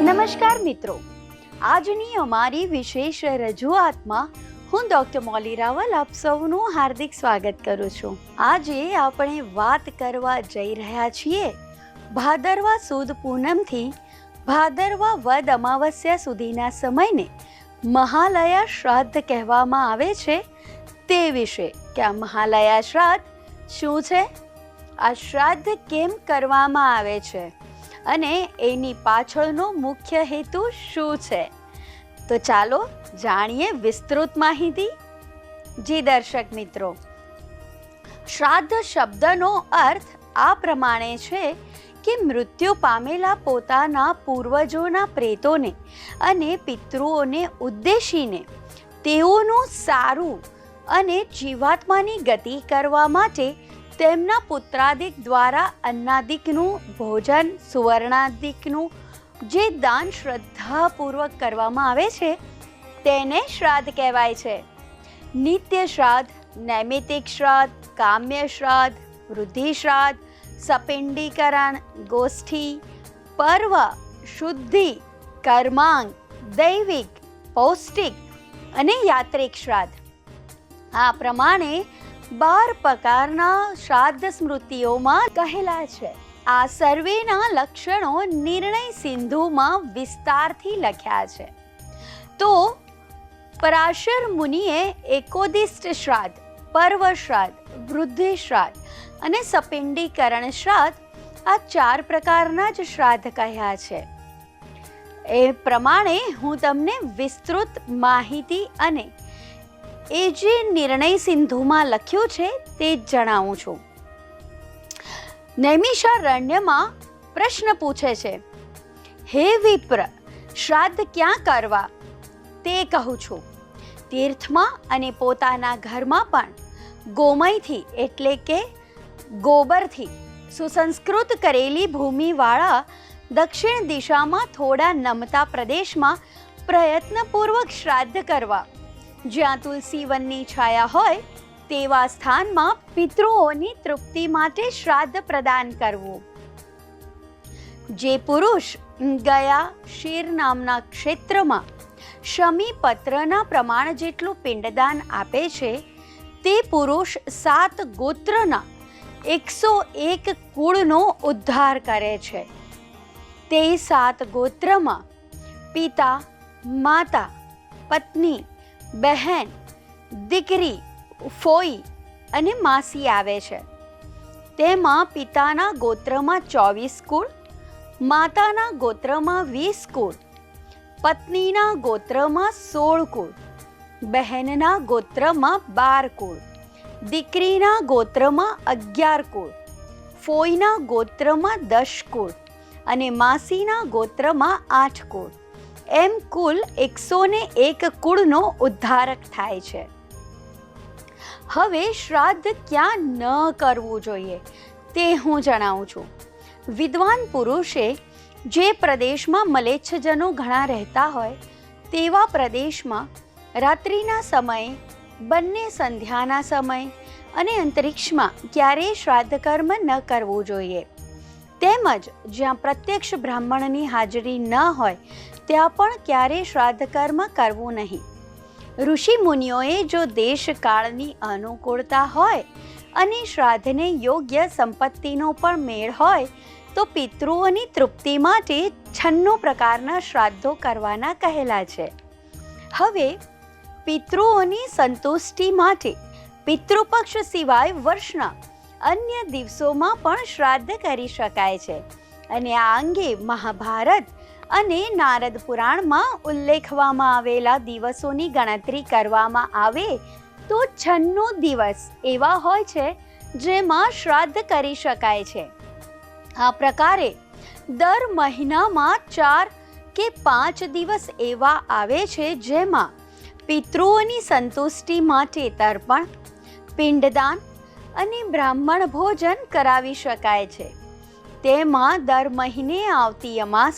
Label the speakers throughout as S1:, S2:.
S1: નમસ્કાર મિત્રો, આજની અમારી વિશેષ રજૂઆતમાં હું ડૉક્ટર મોલી રાવલ આપ સૌનું હાર્દિક સ્વાગત કરું છું. આજે આપણે વાત કરવા જઈ રહ્યા છીએ ભાદરવા સુદ પૂનમથી ભાદરવા વદ અમાવસ્યા સુધીના સમયને મહાલયા શ્રાદ્ધ કહેવામાં આવે છે તે વિશે કે આ મહાલયા શ્રાદ્ધ શું છે, આ શ્રાદ્ધ કેમ કરવામાં આવે છે અને એની પાછળનો મુખ્ય હેતુ શું છે. તો ચાલો જાણીએ વિસ્તૃત માહિતી. જી દર્શક મિત્રો, શ્રાદ્ધ શબ્દનો અર્થ આ પ્રમાણે છે કે મૃત્યુ પામેલા પોતાના પૂર્વજોના પ્રેતોને અને પિતૃઓને ઉદ્દેશીને તેઓનું સારું અને જીવાત્માની ગતિ કરવા માટે તેમના પુત્રાદિક દ્વારા અન્નાદિકનું ભોજન, સુવર્ણાદિકનું જે દાન શ્રદ્ધાપૂર્વક કરવામાં આવે છે તેને શ્રાદ્ધ કહેવાય છે. નિત્ય શ્રાદ્ધ, નૈમિતિક શ્રાદ્ધ, કામ્ય શ્રાદ્ધ, વૃદ્ધિ શ્રાદ્ધ, સપિંડીકરણ, ગોષ્ઠી, પર્વ, શુદ્ધિ, કર્માંગ, દૈવિક, પૌષ્ટિક અને યાત્રિક શ્રાદ્ધ. આ પ્રમાણે 12 પ્રકારના શ્રાદ્ધ સ્મૃતિઓમાં કહેલા છે. આ સર્વેના લક્ષણો નિર્ણય સિંધુમાં વિસ્તારથી લખ્યા છે. તો પરાશર મુનિએ એકોદિષ્ટ શ્રાદ્ધ, પર્વ શ્રાદ્ધ, વૃદ્ધિ શ્રાદ્ધ અને સપિંડીકરણ શ્રાદ્ધ આ 4 પ્રકારના જ શ્રાદ્ધ કહ્યા છે. એ પ્રમાણે હું તમને વિસ્તૃત માહિતી અને એ જે નિર્ણય સિંધુમાં લખ્યું છે તે જણાવું છું. નૈમિષારણ્યમાં પ્રશ્ન પૂછે છે, હે વિપ્ર, શ્રાદ્ધ ક્યાં કરવા? તે કહું છું, તીર્થમાં અને પોતાના ઘરમાં પણ ગોમયથી એટલે કે ગોબરથી સુસંસ્કૃત કરેલી ભૂમિવાળા દક્ષિણ દિશામાં થોડા નમતા પ્રદેશમાં પ્રયત્નપૂર્વક શ્રાદ્ધ કરવા. જ્યાં તુલસી વનની છાયા હોય તેવા સ્થાનમાં પિતૃઓની તૃપ્તિ માટે શ્રાદ્ધ પ્રદાન કરવું. જે પુરુષ ગયા શીર નામના ક્ષેત્રમાં શમી પત્રના પ્રમાણ જેટલું પિંડદાન આપે છે તે પુરુષ 7 ગોત્રના 101 કુળનો ઉદ્ધાર કરે છે. તે 7 ગોત્રમાં પિતા, માતા, પત્ની, બહેન, દીકરી, ફોઈ અને માસી આવે છે. તેમાં પિતાના ગોત્રમાં 24 કુળ, માતાના ગોત્રમાં 20 કુળ, પત્નીના ગોત્રમાં 16 કુળ, બહેનના ગોત્રમાં 12 કુળ, દીકરીના ગોત્રમાં 11 કુળ, ફોઈના ગોત્રમાં 10 કુળ અને માસીના ગોત્રમાં 8 કુળ. એમ કુલ 101 કુળનો ઉદ્ધારક થાય છે. હવે શ્રાદ્ધ ક્યાં ન કરવું જોઈએ તે હું જણાવું છું. વિદ્વાન પુરુષે જે પ્રદેશમાં મલેચ્છજનો ઘણા રહેતા હોય તેવા પ્રદેશમાં રાત્રિના સમયે, બંને સંધ્યાના સમય અને અંતરિક્ષમાં ક્યારેય શ્રાદ્ધ કર્મ ન કરવું જોઈએ. તેમજ જ્યાં પ્રત્યક્ષ બ્રાહ્મણની હાજરી ન હોય ત્યાં પણ ક્યારેય શ્રાદ્ધ કર્મ કરવું નહીં. ઋષિ મુનિઓએ જો દેશ કાળની અનુકૂળતા હોય અને શ્રાદ્ધને યોગ્ય સંપત્તિનો પણ મેળ હોય તો પિતૃઓની તૃપ્તિ માટે 96 પ્રકારના શ્રાદ્ધો કરવાના કહેલા છે. હવે પિતૃઓની સંતુષ્ટિ માટે પિતૃપક્ષ સિવાય વર્ષના અન્ય દિવસોમાં પણ શ્રાદ્ધ કરી શકાય છે અને આ અંગે મહાભારત અને નારદ પુરાણમાં ઉલ્લેખવામાં આવેલા દિવસોની ગણતરી કરવામાં આવે તો 96 દિવસ એવા હોય છે જેમાં શ્રાદ્ધ કરી શકાય છે. આ પ્રકારે દર મહિનામાં 4 કે 5 દિવસ એવા આવે છે જેમાં પિતૃઓની સંતુષ્ટિ માટે તર્પણ, પિંડદાન અને બ્રાહ્મણ ભોજન કરાવી શકાય છે. તેમાં દર મહિને આવતી અમાસ,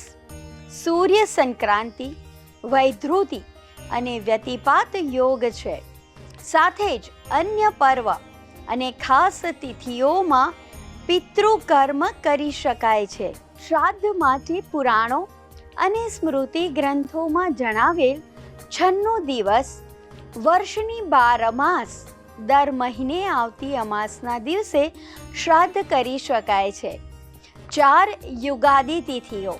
S1: સૂર્ય સંક્રાંતિ, વૈધૃતિ અને વ્યતિપાત યોગ છે. સાથે જ અન્ય પર્વ અને ખાસ તિથિઓમાં પિતૃકર્મ કરી શકાય છે. શ્રાદ્ધ માટે પુરાણો અને સ્મૃતિ ગ્રંથોમાં જણાવેલ 96 દિવસ વર્ષની 12 અમાસ દર મહિને આવતી અમાસના દિવસે શ્રાદ્ધ કરી શકાય છે. 4 યુગાદી તિથિઓ: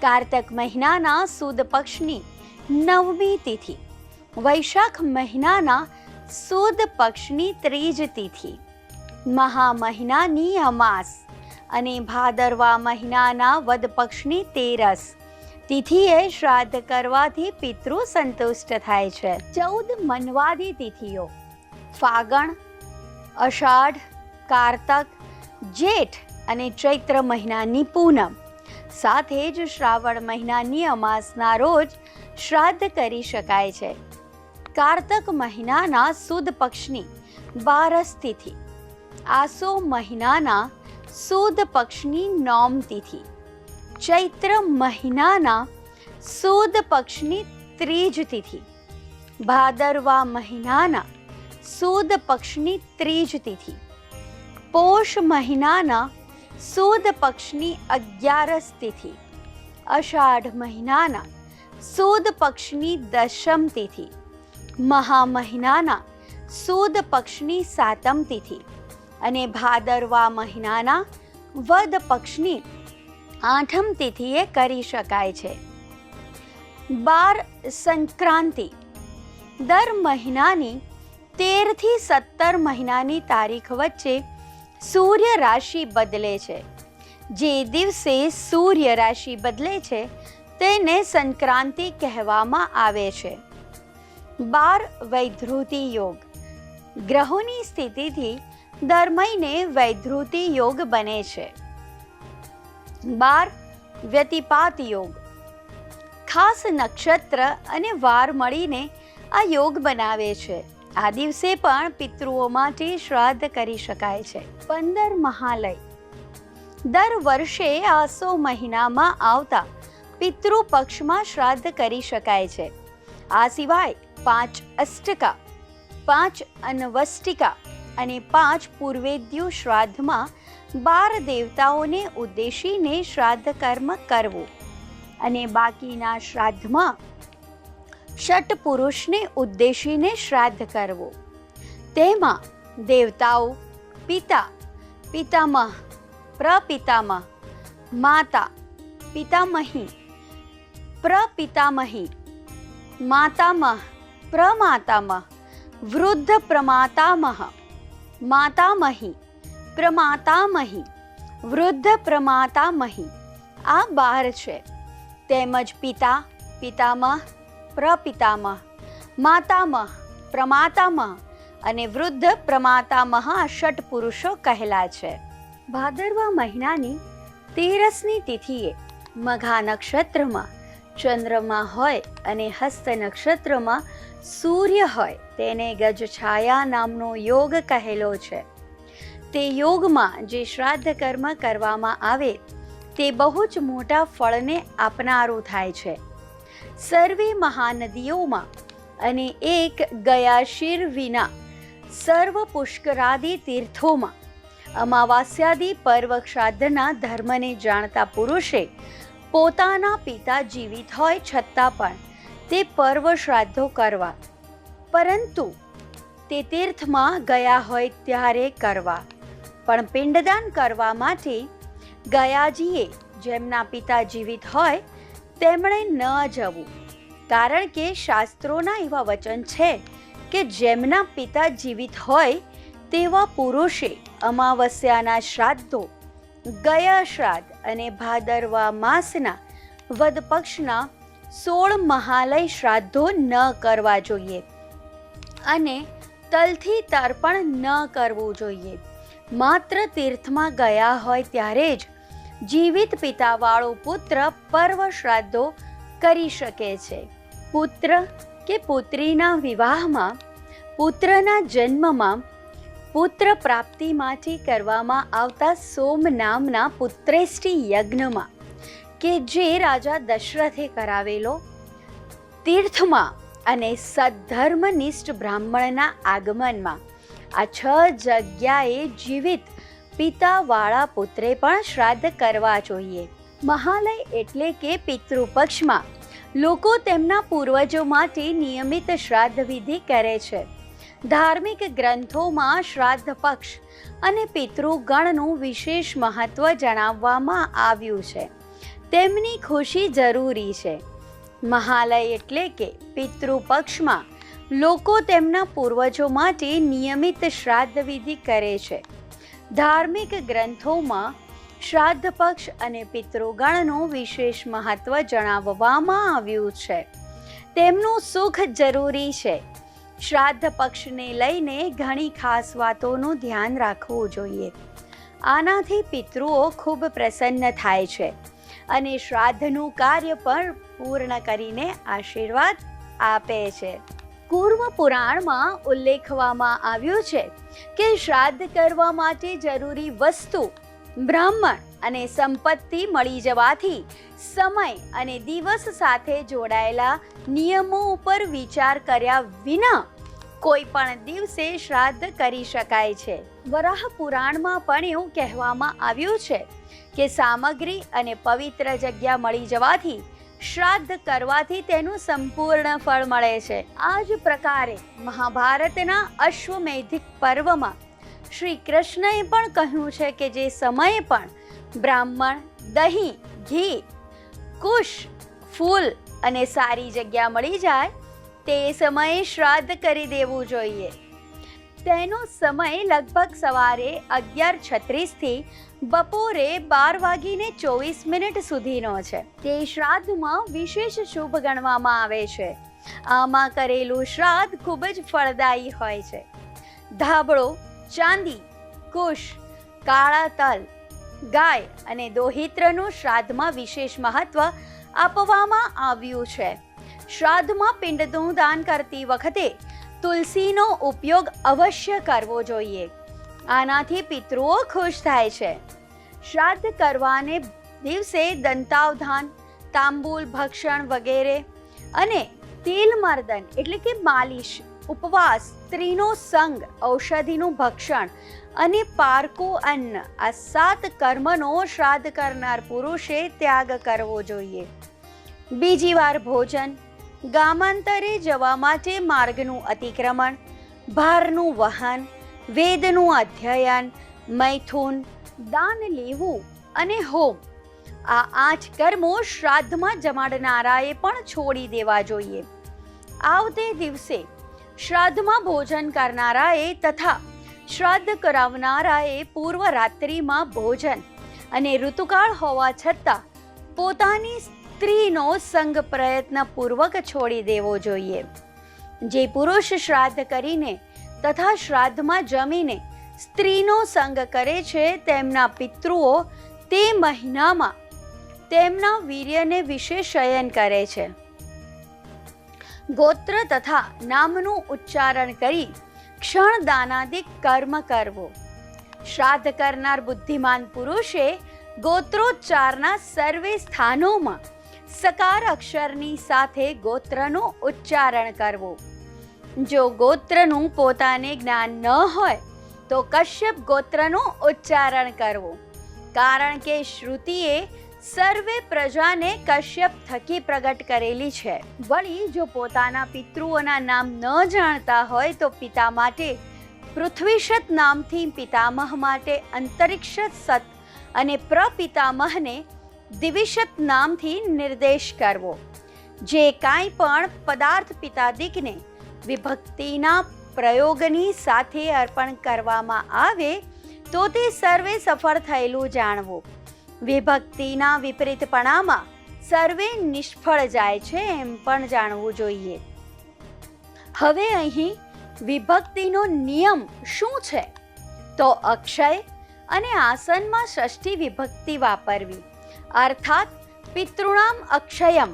S1: કારતક મહિનાના સુદ પક્ષની 9મી તિથિ, વૈશાખ મહિનાના સુદ પક્ષની 3જ તિથિ, મહા મહિનાની અમાસ અને ભાદરવા મહિનાના વદ પક્ષની 13સ તિથિએ શ્રાદ્ધ કરવાથી પિતૃ સંતુષ્ટ થાય છે. 14 મન્વાદી તિથિઓ: ફાગણ, અષાઢ, કારતક, જેઠ અને ચૈત્ર મહિનાની પૂનમ, સાથે જ શ્રાવણ મહિનાની અમાસના રોજ શ્રાદ્ધ કરી શકાય છે. કારતક મહિનાના સુદ પક્ષની 12સ તિથિ, આસો મહિનાના સુદ પક્ષની 9મ તિથિ, ચૈત્ર મહિનાના સુદ પક્ષની 3જ તિથિ, ભાદરવા મહિનાના સુદ પક્ષની 3જ તિથિ, પોષ મહિનાના સુદ પક્ષની 11સ તિથિ, અષાઢ મહિનાના સુદ પક્ષની 10મ તિથિ, મહા મહિનાના સુદ પક્ષની 7મ તિથિ અને ભાદરવા મહિનાના વદ પક્ષની 8મ તિથિએ કરી શકાય છે. 12 સંક્રાંતિ: દર મહિનાની 13 થી 17 મહિનાની તારીખ વચ્ચે સૂર્ય રાશિ બદલે છે. જે દિવસે સૂર્ય રાશિ બદલે છે તેને સંક્રાંતિ કહેવામાં આવે છે. 12 વૈધૃતિ યોગ: ગ્રહોની સ્થિતિથી દર મહિને વૈધૃતિ યોગ બને છે. 12 વ્યતિપાત યોગ: ખાસ નક્ષત્ર અને વાર મળીને આ યોગ બનાવે છે. આ દિવસે પણ પિતૃઓ માટે શ્રાદ્ધ કરી શકાય છે. 15 મહાલય: દર વર્ષે આસો મહિનામાં આવતા પિતૃ પક્ષમાં શ્રાદ્ધ કરી શકાય છે. આ સિવાય 5 અષ્ટકા, 5 અનવષ્ટિકા અને 5 પૂર્વેદ્યુ શ્રાદ્ધમાં 12 દેવતાઓને ઉદ્દેશીને શ્રાદ્ધ કર્મ કરવું અને બાકીના શ્રાદ્ધમાં ષટ પુરુષને ઉદ્દેશીને શ્રાદ્ધ કરવું. તેમાં દેવતાઓ, પિતા, પિતામહ, પ્રપિતામહ, માતા, પિતામહી, પ્રપિતામહી, માતામહ, પ્રમાતામહ, વૃદ્ધ પ્રમાતામહ, માતામહી, પ્રમાતામહી, વૃદ્ધ પ્રમાતામહી આ 12 છે. તેમજ પિતા, પિતામહ, પ્રપિતામહ, માતામહ, પ્રમાતામહ અને વૃદ્ધ પ્રમાતામહ આ ષટ પુરુષો કહેલા છે. ભાદરવા મહિનાની 13મી તિથિએ મઘા નક્ષત્રમાં ચંદ્રમા હોય અને હસ્ત નક્ષત્રમાં સૂર્ય હોય તેને ગજછાયા નામનો યોગ કહેલો છે. તે યોગમાં જે શ્રાદ્ધ કર્મ કરવામાં આવે તે બહુ જ મોટા ફળને આપનારું થાય છે. સર્વે મહાનદીઓમાં અને એક ગયાશીર વિના સર્વ પુષ્કરાદિ તીર્થોમાં અમાવાસ્યાદિ પર્વ શ્રાદ્ધના ધર્મને જાણતા પુરુષે પોતાના પિતા જીવિત હોય છતાં પણ તે પર્વ શ્રાદ્ધો કરવા, પરંતુ તે તીર્થમાં ગયા હોય ત્યારે કરવા. પણ પિંડદાન કરવા માટે ગયાજીએ જેમના પિતા જીવિત હોય તેમણે ન જવું, કારણ કે શાસ્ત્રોના એવા વચન છે કે જેમના પિતા જીવિત હોય તેવા પુરુષે અમાવસ્યાના શ્રાદ્ધો, ગયા શ્રાદ્ધ અને ભાદરવા માસના વદ પક્ષના 16 મહાલય શ્રાદ્ધો ન કરવા જોઈએ અને તલથી તર્પણ ન કરવું જોઈએ. માત્ર તીર્થમાં ગયા હોય ત્યારે જ જીવિત પિતાવાળો પુત્ર પર્વ શ્રાદ્ધો કરી શકે છે. પુત્ર કે પુત્રીના વિવાહમાં, પુત્રના જન્મમાં, પુત્ર પ્રાપ્તિમાંથી કરવામાં આવતા સોમ નામના પુત્રેષ્ટિ યજ્ઞમાં કે જે રાજા દશરથે કરાવેલો, તીર્થમાં અને સદ્ધર્મનિષ્ઠ બ્રાહ્મણના આગમનમાં આ 6 જગ્યાએ જીવિત પિતાવાળા પુત્રે પણ શ્રાદ્ધ કરવા જોઈએ. મહાલય એટલે કે પિતૃપક્ષમાં લોકો તેમના પૂર્વજો માટે નિયમિત શ્રાદ્ધ વિધિ કરે છે. ધાર્મિક ગ્રંથોમાં શ્રાદ્ધ પક્ષ અને પિતૃગણનું વિશેષ મહત્વ જણાવવામાં આવ્યું છે. તેમની ખુશી જરૂરી છે. મહાલય એટલે કે પિતૃપક્ષમાં લોકો તેમના પૂર્વજો માટે નિયમિત શ્રાદ્ધ વિધિ કરે છે. ધાર્મિક ગ્રંથોમાં શ્રાદ્ધ પક્ષ અને પિતૃગણનું વિશેષ મહત્વ જણાવવામાં આવ્યું છે. તેમનું સુખ જરૂરી છે. શ્રાદ્ધ પક્ષને લઈને ઘણી ખાસ વાતોનું ધ્યાન રાખવું જોઈએ. આનાથી પિતૃઓ ખૂબ પ્રસન્ન થાય છે અને શ્રાદ્ધનું કાર્ય પણ પૂર્ણ કરીને આશીર્વાદ આપે છે. કૂર્મ પુરાણમાં ઉલ્લેખવામાં આવ્યું છે કે શ્રાદ્ધ કરવા માટે જરૂરી વસ્તુ, બ્રાહ્મણ અને સંપત્તિ મળી જવાથી સમય અને દિવસ સાથે જોડાયેલા નિયમો ઉપર વિચાર કર્યા વિના કોઈ પણ દિવસે શ્રાદ્ધ કરી શકાય છે. વરાહ પુરાણમાં પણ એવું કહેવામાં આવ્યું છે કે સામગ્રી અને પવિત્ર જગ્યા મળી જવાથી શ્રાદ્ધ કરવાથી તેનું સંપૂર્ણ ફળ મળે છે. આ જ પ્રકારે મહાભારતના અશ્વમેધિક પર્વમાં શ્રી કૃષ્ણએ પણ કહ્યું છે કે જે સમયે પણ બ્રાહ્મણ, દહીં, ઘી, કુશ, ફૂલ અને સારી જગ્યા મળી જાય તે સમયે શ્રાદ્ધ કરી દેવું જોઈએ. તેનો સમય લગભગ સવારે 11:36 થી બપોરે 12:24 સુધીનો છે. તે શ્રાદ્ધમાં વિશેષ શુભ ગણવામાં આવે છે. આમાં કરેલું શ્રાદ્ધ ખૂબ જ ફળદાયી હોય છે. ધાબળો, ચાંદી, કુશ, કાળા તલ, ગાય અને દોહિત્રનું શ્રાદ્ધમાં વિશેષ મહત્વ આપવામાં આવ્યું છે. શ્રાદ્ધમાં પિંડનું દાન કરતી વખતે તુલસીનો ઉપયોગ અવશ્ય કરવો જોઈએ. આનાથી પિતૃઓ ખુશ થાય છે. શ્રાદ્ધ કરવાને દિવસે દંતાવધાન, તાંબૂલ ભક્ષણ વગેરે અને તિલમર્દન એટલે કે માલિશ, ઉપવાસ, સ્ત્રીનો સંગ, ઔષધિનું ભક્ષણ અને પારકું અન્ન આ 7 કર્મનો શ્રાદ્ધ કરનાર પુરુષે ત્યાગ કરવો જોઈએ. બીજી વાર ભોજન, ગામાંતરે જવા માટે માર્ગનું અતિક્રમણ, ભારનું વહન, વેદનું અધ્યયન, મૈથુન, દાન લેવું અને હોમ આ 8 કર્મો શ્રાદ્ધમાં જમાડનારાએ પણ છોડી દેવા જોઈએ. આવતે દિવસે શ્રાદ્ધમાં ભોજન કરનારાએ તથા શ્રાદ્ધ કરાવનારાએ પૂર્વ રાત્રિમાં ભોજન અને ઋતુકાળ હોવા છતાં પોતાની સ્ત્રીનો સંગ પ્રયત્નપૂર્વક છોડી દેવો જોઈએ. જે પુરુષ શ્રાદ્ધ કરીને તથા શ્રાદ્ધમાં જમીને સ્ત્રીનો સંગ કરે છે તેમના પિતૃઓ તે મહિનામાં તેમના વીર્યને વિશે શયન કરે છે. ગોત્ર તથા નામનું ઉચ્ચારણ કરી ક્ષણદાનાદિક કર્મ કરવો. શ્રાદ્ધ કરનાર બુદ્ધિમાન પુરુષે ગોત્રોચ્ચારના સર્વે સ્થાનોમાં સકાર અક્ષરની સાથે ગોત્રનું ઉચ્ચારણ કરવું. જો ગોત્રનું પોતાને જ્ઞાન ન હોય તો કશ્યપ ગોત્રનું ઉચ્ચારણ કરવું. કારણ કે શ્રુતિએ સર્વે પ્રજાને કશ્યપ થકી પ્રગટ કરેલી છે. વળી જો પોતાના પિતૃઓના નામ ન જાણતા હોય તો પિતા માટે પૃથ્વીશત નામથી, પિતામહ માટે અંતરિક્ષ સત અને પ્રપિતામહને દિવિશત નામથી નિર્દેશ કરવો. જે કાંઈ પણ પદાર્થ પિતાદિકને વિભક્તિના પ્રયોગની સાથે અર્પણ કરવામાં આવે તો તે સર્વે સફળ થયેલું જાણવું. વિભક્તિના વિપરીતપણામાં સર્વે નિષ્ફળ જાય છે એમ પણ જાણવું જોઈએ. હવે અહીં વિભક્તિનો નિયમ શું છે? તો અક્ષય અને આસનમાં ષષ્ઠી વિભક્તિ વાપરવી. અર્થાત પિતૃણામ અક્ષયમ,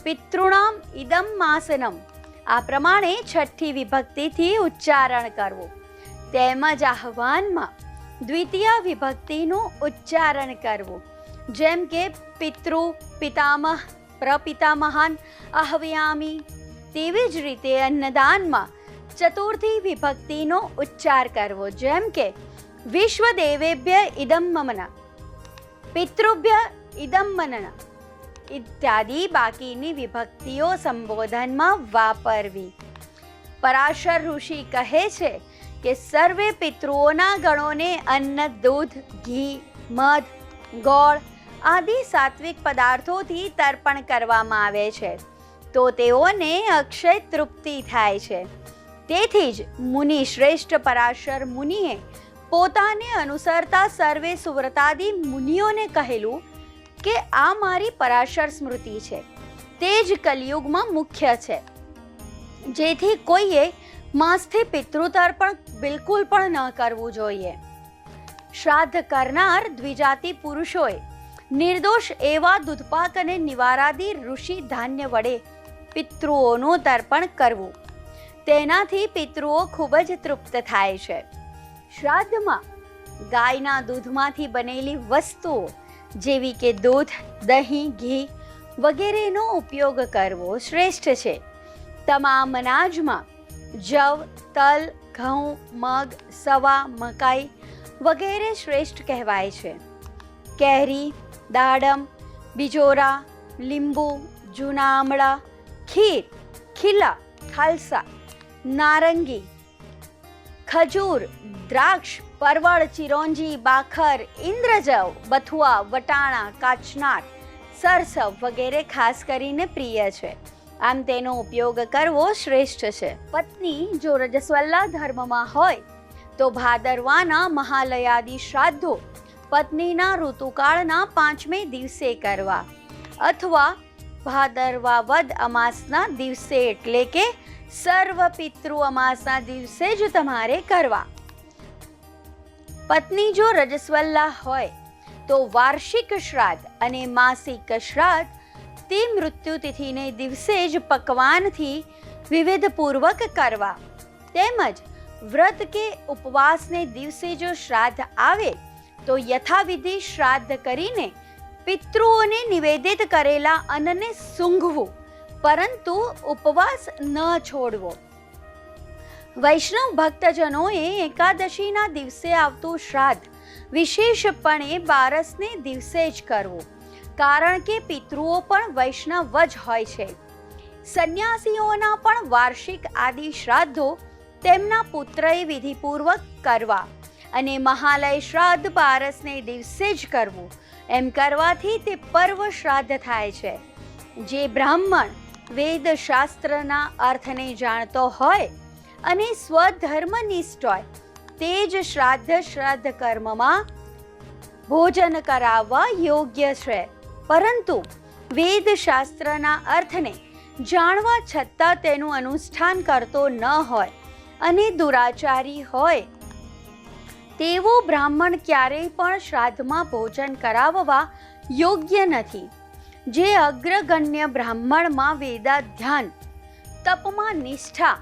S1: પિતૃણામ ઇદમ માસનમ આ પ્રમાણે છઠ્ઠી વિભક્તિથી ઉચ્ચારણ કરવું. તેમજ આહ્વાનમાં દ્વિતીય વિભક્તિનું ઉચ્ચારણ કરવું. જેમ કે પિતૃ, પિતામહ, પ્રપિતામહાન આહ્વયામી. તેવી જ રીતે અન્નદાનમાં ચતુર્થી વિભક્તિનો ઉચ્ચાર કરવો. જેમ કે વિશ્વદેવેભ્ય ઇદમ મમના, પિતૃભ્ય ઇદમ્મનન ઇત્યાદિ બાકીની વિભક્તિઓ સંબોધનમાં વાપરવી. પરાશર ઋષિ કહે છે કે સર્વે પિતૃઓના ગણોને અન્ન, દૂધ, ઘી, મધ, ગોળ આદિ સાત્વિક પદાર્થોથી તર્પણ કરવામાં આવે છે તો તેઓને અક્ષય તૃપ્તિ થાય છે. તેથી જ મુનિ શ્રેષ્ઠ પરાશર મુનિએ પોતાને અનુસરતા સર્વે સુવ્રતાદિ મુનિઓને કહેલું કે આ મારી પરાશર સ્મૃતિ છે, તે જ કલિયુગમાં મુખ્ય છે, જેથી કોઈએ માંસથી પિતૃતર્પણ બિલકુલ પણ ન કરવું જોઈએ. શ્રાદ્ધ કરનાર દ્વિજાતિ પુરુષોએ નિર્દોષ એવા દૂધપાક અને નિવારાદી ઋષિ ધાન્ય વડે પિતૃઓનું તર્પણ કરવું. તેનાથી પિતૃઓ ખૂબ જ તૃપ્ત થાય છે. શ્રાદ્ધમાં ગાયના દૂધમાંથી બનેલી વસ્તુઓ જેવી કે દૂધ, દહીં, ઘી વગેરેનો ઉપયોગ કરવો શ્રેષ્ઠ છે. તમામ અનાજમાં જવ, તલ, ઘઉં, મગ, સવા, મકાઈ વગેરે શ્રેષ્ઠ કહેવાય છે. કેરી, દાડમ, બિજોરા, લીંબુ, જૂના આમળા, ખીર, ખીલા, ખાલસા, નારંગી, ખજૂર, દ્રાક્ષ, પરવળ, ચિરોંજી, બાખર, ઇન્દ્રજવ, બથુઆ, વટાણા, કાચનાર, સરસવ વગેરે ખાસ કરીને પ્રિય છે. આમ તેનો ઉપયોગ કરવો શ્રેષ્ઠ છે. પત્ની જો રજસ્વલા ધર્મમાં હોય તો ભાદરવાના મહાલયાદી શ્રાદ્ધો પત્નીના ઋતુકાળના 5મે દિવસે કરવા અથવા ભાદરવા વદ અમાસના દિવસે એટલે કે સર્વ પિતૃ અમાસના દિવસે જ તમારે કરવા. પત્ની જો રજસ્વલા હોય તો વાર્ષિક શ્રાદ્ધ અને માસિક શ્રાદ્ધ તે મૃત્યુ તિથિને દિવસે જ પકવાનથી વિવિધપૂર્વક કરવા. તેમજ વ્રત કે ઉપવાસને દિવસે જો શ્રાદ્ધ આવે તો યથાવિધિ શ્રાદ્ધ કરીને પિતૃઓને નિવેદિત કરેલા અન્નને સૂંઘવું, પરંતુ ઉપવાસ ન છોડવો. વૈષ્ણવ ભક્તજનોએ એકાદશીના દિવસે આવતું શ્રાદ્ધ વિશેષપણે બારસને દિવસે જ કરવું, કારણ કે પિતૃઓ પણ વૈષ્ણવ જ હોય છે. સંન્યાસીઓના પણ વાર્ષિક આદિ શ્રાદ્ધો તેમના પુત્રએ વિધિપૂર્વક કરવા અને મહાલય શ્રાદ્ધ બારસને દિવસે જ કરવું. એમ કરવાથી તે પર્વ શ્રાદ્ધ થાય છે. જે બ્રાહ્મણ વેદ શાસ્ત્રના અર્થને જાણતો હોય અને સ્વધર્મનિષ્ઠ હોય તે જ શ્રાદ્ધ કર્મમાં ભોજન કરાવવા યોગ્ય છે. પરંતુ વેદ શાસ્ત્રના અર્થને જાણવા છતાં તેનું અનુષ્ઠાન કરતો ન હોય અને દુરાચારી હોય તેવો બ્રાહ્મણ ક્યારેય પણ શ્રાદ્ધમાં ભોજન કરાવવા યોગ્ય નથી. જે અગ્રગણ્ય બ્રાહ્મણમાં વેદાધ્યાન, તપમાં નિષ્ઠા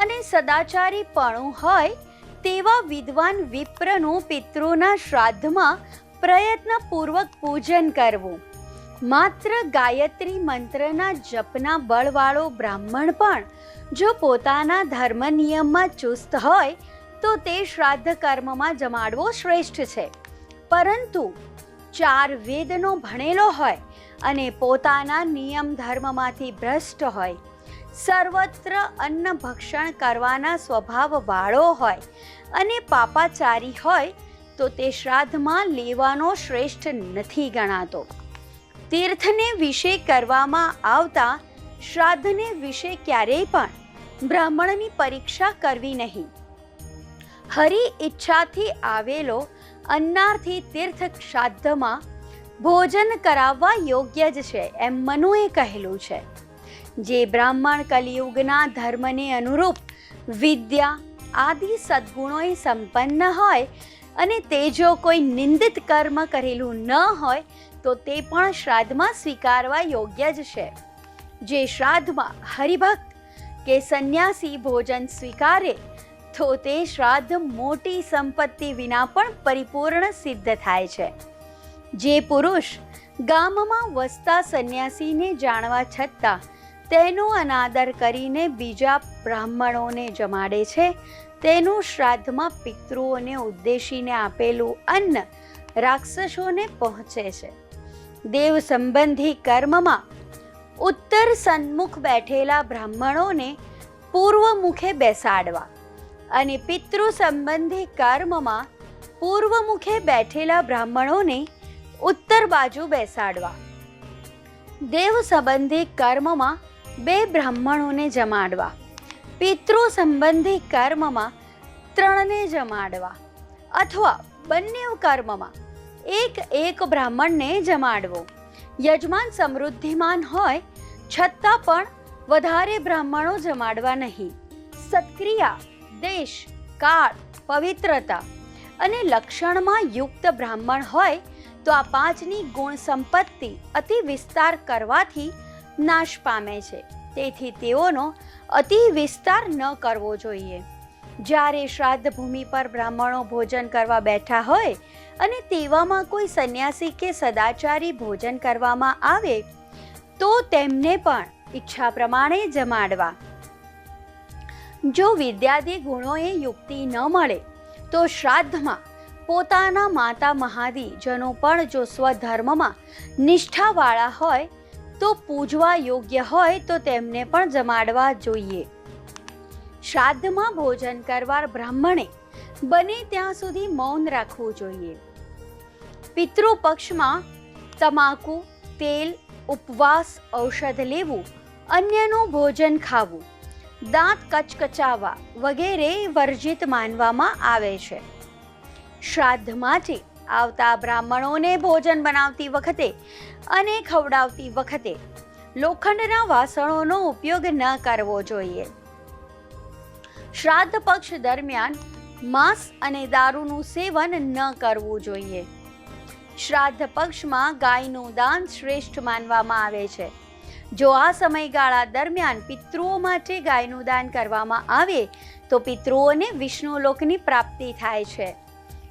S1: અને સદાચારીપણું હોય તેવા વિદ્વાન વિપ્રનું પિતૃના શ્રાદ્ધમાં પ્રયત્નપૂર્વક પૂજન કરવું. માત્ર ગાયત્રી મંત્રના જપના બળવાળો બ્રાહ્મણ પણ જો પોતાના ધર્મ નિયમમાં ચુસ્ત હોય તો તે શ્રાદ્ધ કર્મમાં જમાડવો શ્રેષ્ઠ છે. પરંતુ 4 વેદનો ભણેલો હોય અને પોતાના નિયમ ધર્મમાંથી ભ્રષ્ટ હોય, સર્વત્ર અન્ન ભક્ષણ કરવાના સ્વભાવવાળો હોય અને પાપાચારી હોય તો તે શ્રાદ્ધમાં લેવાનો શ્રેષ્ઠ નથી ગણાતો. તીર્થને વિશે કરવામાં આવતા શ્રાદ્ધને વિશે ક્યારેય પણ બ્રાહ્મણની પરીક્ષા કરવી નહીં. હરિ ઈચ્છાથી આવેલો અન્નાર્થી તીર્થ શ્રાદ્ધમાં ભોજન કરાવવા યોગ્ય જ છે એમ મનુએ કહેલું છે. જે બ્રાહ્મણ કલિયુગના ધર્મને અનુરૂપ વિદ્યા આદિ સદ્ગુણોએ સંપન્ન હોય અને તે જો કોઈ નિંદિત કર્મ કરેલું ન હોય તો તે પણ શ્રાદ્ધમાં સ્વીકારવા યોગ્ય જ છે. જે શ્રાદ્ધમાં હરિભક્ત કે સંન્યાસી ભોજન સ્વીકારે તો તે શ્રાદ્ધ મોટી સંપત્તિ વિના પણ પરિપૂર્ણ સિદ્ધ થાય છે. જે પુરુષ ગામમાં વસતા સંન્યાસીને જાણવા છતાં તેનો અનાદર કરીને બીજા બ્રાહ્મણોને જમાડે છે તેનું શ્રાદ્ધમાં પિતૃઓને ઉદ્દેશીને આપેલું અન્ન રાક્ષસોને પહોંચે છે. દેવ સંબંધી કર્મમાં ઉત્તર સન્મુખ બેઠેલા બ્રાહ્મણોને પૂર્વ મુખે બેસાડવા અને પિતૃ સંબંધી કર્મમાં પૂર્વ મુખે બેઠેલા બ્રાહ્મણોને ઉત્તર બાજુ બેસાડવા. દેવ સંબંધી કર્મમાં 2 બ્રાહ્મણોને જમાડવા, પિતૃ સંબંધી કર્મમાં 3ને જમાડવા, અથવા બંને કર્મમાં એક બ્રાહ્મણને જમાડવો. યજમાન સમૃદ્ધિમાન હોય છતાં પણ વધારે બ્રાહ્મણો જમાડવા નહીં. સત્ક્રિયા, દેશ, કાળ, પવિત્રતા અને લક્ષણમાં યુક્ત બ્રાહ્મણ હોય તો આ 5ની ગુણ સંપત્તિ અતિ વિસ્તાર કરવાથી નાશ પામે છે. તેથી તેઓનો અતિ વિસ્તાર ન કરવો જોઈએ. જ્યારે શ્રાદ્ધ ભૂમિ પર બ્રાહ્મણો ભોજન કરવા બેઠા હોય અને તેવામાં કોઈ સંન્યાસી કે સદાચારી ભોજન કરવામાં આવે તો તેમને પણ ઈચ્છા પ્રમાણે જમાડવા. જો વિદ્યાદિ ગુણોએ યુક્તિ ન મળે તો શ્રાદ્ધમાં પોતાના માતા મહાદિજનો પણ જો સ્વધર્મમાં નિષ્ઠાવાળા હોય તો પૂજવા યોગ્ય હોય તો તેમને પણ જમાડવા જોઈએ. શ્રાદ્ધમાં ભોજન કરનાર બ્રાહ્મણે બને ત્યાં સુધી મૌન રાખવું જોઈએ. પિતૃ પક્ષમાં તમાકુ, તેલ, ઉપવાસ, ઔષધ લેવું, અન્યનું ભોજન ખાવું, દાંત કચકચાવવા વગેરે વર્જિત માનવામાં આવે છે. શ્રાદ્ધમાંથી આવતા બ્રાહ્મણોને ભોજન બનાવતી વખતે અને ખવડાવતી વખતે લોખંડના વાસણોનો ઉપયોગ ન કરવો જોઈએ. શ્રાદ્ધ પક્ષ દરમિયાન માંસ અને દારૂનું સેવન ન કરવું જોઈએ. શ્રાદ્ધ પક્ષમાં ગાયનું દાન શ્રેષ્ઠ માનવામાં આવે છે. જો આ સમયગાળા દરમિયાન પિતૃઓ માટે ગાયનું દાન કરવામાં આવે તો પિતૃઓને વિષ્ણુલોકની પ્રાપ્તિ થાય છે.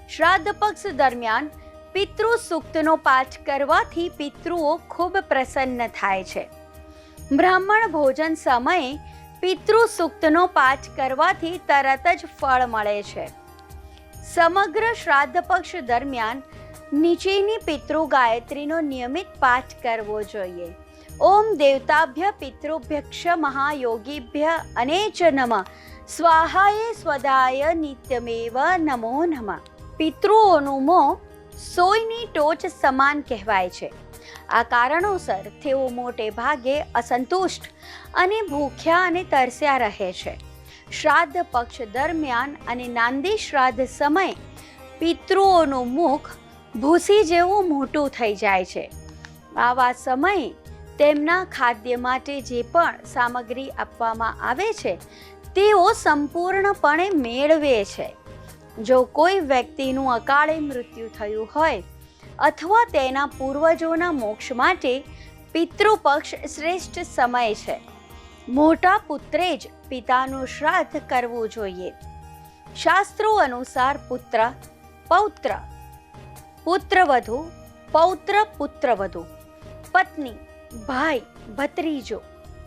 S1: શ્રાદ્ધ પક્ષ દરમિયાન પિતૃ સૂક્તનો પાઠ કરવાથી પિતૃઓ ખૂબ પ્રસન્ન થાય છે. બ્રાહ્મણ ભોજન સમયે પિતૃ સૂક્તનો પાઠ કરવાથી તરત જ ફળ મળે છે. સમગ્ર શ્રાદ્ધ પક્ષ દરમિયાન નીચેની પિતૃ ગાયત્રીનો નિયમિત પાઠ કરવો જોઈએ. ઓમ દેવતાભ્ય પિતૃભ્યક્ષ મહાયોગીભ્ય અનેચ નમઃ સ્વાહાય સ્વદાય નિત્યમેવ નમો નમઃ. પિતૃઓનું મોં સોયની ટોચ સમાન કહેવાય છે. આ કારણોસર તેઓ મોટે ભાગે અસંતુષ્ટ અને ભૂખ્યા અને તરસ્યા રહે છે. શ્રાદ્ધ પક્ષ દરમિયાન અને નાંદી શ્રાદ્ધ સમયે પિતૃઓનું મુખ ભૂસી જેવું મોટું થઈ જાય છે. આવા સમયે તેમના ખાદ્ય માટે જે પણ સામગ્રી આપવામાં આવે છે તેઓ સંપૂર્ણપણે મેળવે છે. જો કોઈ વ્યક્તિનું અકાળે મૃત્યુ થયું હોય અથવા તેના પૂર્વજોના મોક્ષ માટે પિતૃપક્ષ શ્રેષ્ઠ સમય છે. મોટા પુત્રે જ પિતાનું શ્રાદ્ધ કરવું જોઈએ. શાસ્ત્રો અનુસાર પુત્ર, પૌત્ર, પુત્રવધુ, પૌત્ર, પુત્રવધુ, પત્ની, ભાઈ, ભત્રીજો,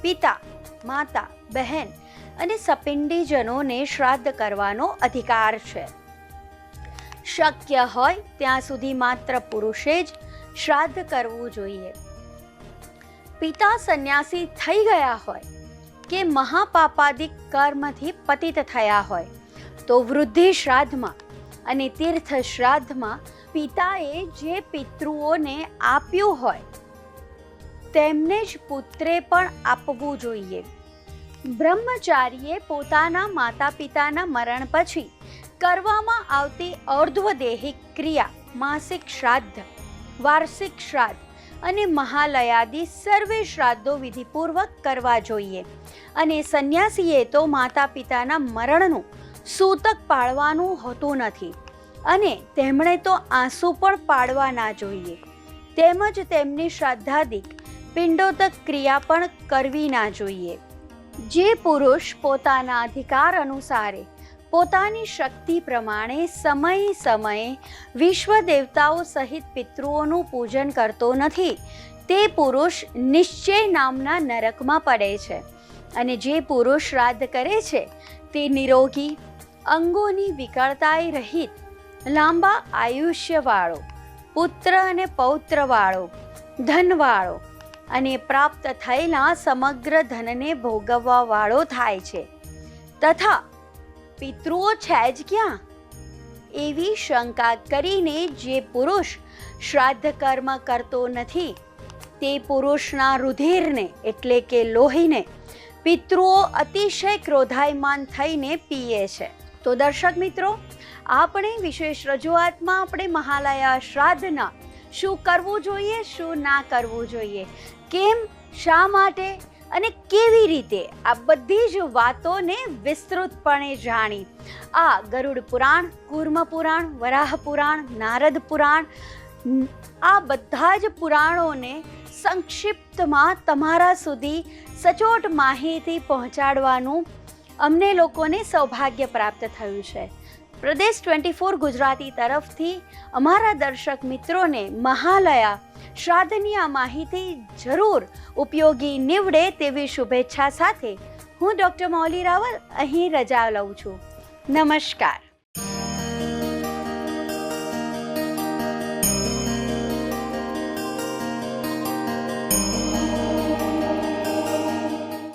S1: પિતા, માતા, બહેન અને સપિંડીજનોને શ્રાદ્ધ કરવાનો અધિકાર છે. શક્ય હોય ત્યાં સુધી માત્ર પુરુષે જ શ્રાદ્ધ કરવું જોઈએ. પિતા સંન્યાસી થઈ ગયા હોય કે મહાપાપાદિક કર્મથી પતિત થયા હોય તો વૃદ્ધિ શ્રાદ્ધમાં અને તીર્થ શ્રાદ્ધમાં પિતાએ જે પિતૃઓને આપ્યું હોય તેમને જ પુત્રે પણ આપવું જોઈએ. બ્રહ્મચારીએ પોતાના માતા પિતાના મરણ પછી કરવામાં આવતી અર્ધ્વદેહિક ક્રિયા માસિક શ્રાદ્ધ, વાર્ષિક શ્રાદ્ધ અને મહાલયાદિ સર્વે શ્રાદ્ધો વિધિપૂર્વક કરવા જોઈએ. અને સંન્યાસીએ તો માતા પિતાના મરણનું સૂતક પાળવાનું હોતું નથી અને તેમણે તો આંસુ પણ પાડવા ના જોઈએ. તેમજ તેમની શ્રાદ્ધાદિક પિંડોદક ક્રિયા પણ કરવી ના જોઈએ. જે પુરુષ પોતાના અધિકાર અનુસારે પોતાની શક્તિ પ્રમાણે સમયે સમયે વિશ્વ દેવતાઓ સહિત પિતૃઓનું પૂજન કરતો નથી તે પુરુષ નિશ્ચય નામના નરકમાં પડે છે. અને જે પુરુષ શ્રાદ્ધ કરે છે તે નિરોગી, અંગોની વિકળતાએ રહિત, લાંબા આયુષ્યવાળો, પુત્ર અને પૌત્રવાળો, ધનવાળો અને પ્રાપ્ત થયેલા સમગ્ર ધનને ભોગવવાવાળો થાય છે તથા પિતૃઓ છે જ ક્યાં એવી શંકા કરીને જે પુરુષ શ્રાદ્ધ કર્મ કરતો નથી તે પુરુષના રુધિરને એટલે કે લોહીને પિતૃઓ અતિશય ક્રોધાયમાન થઈને પીએ છે. તો દર્શક મિત્રો, આપણે વિશેષ રજૂઆતમાં આપણે મહાલયા શ્રાદ્ધના શું કરવું જોઈએ, શું ના કરવું જોઈએ, કેમ, શા માટે અને કેવી રીતે આ બધી જ વાતોને વિસ્તૃતપણે જાણી આ ગરુડ પુરાણ, કૂર્મ પુરાણ, વરાહ પુરાણ, નારદ પુરાણ, આ બધા જ પુરાણોને સંક્ષિપ્તમાં તમારા સુધી સચોટ માહિતી પહોંચાડવાનું અમને લોકોને સૌભાગ્ય પ્રાપ્ત થયું છે. પ્રદેશ 24 ગુજરાતી તરફથી અમારા દર્શક મિત્રોને મહાલયા શ્રાદ્ધની આ માહિતી જરૂર ઉપયોગી નીવડે તેવી શુભેચ્છા સાથે હું ડૉક્ટર મૌલી રાવલ અહીં રજા લઉં છું. નમસ્કાર.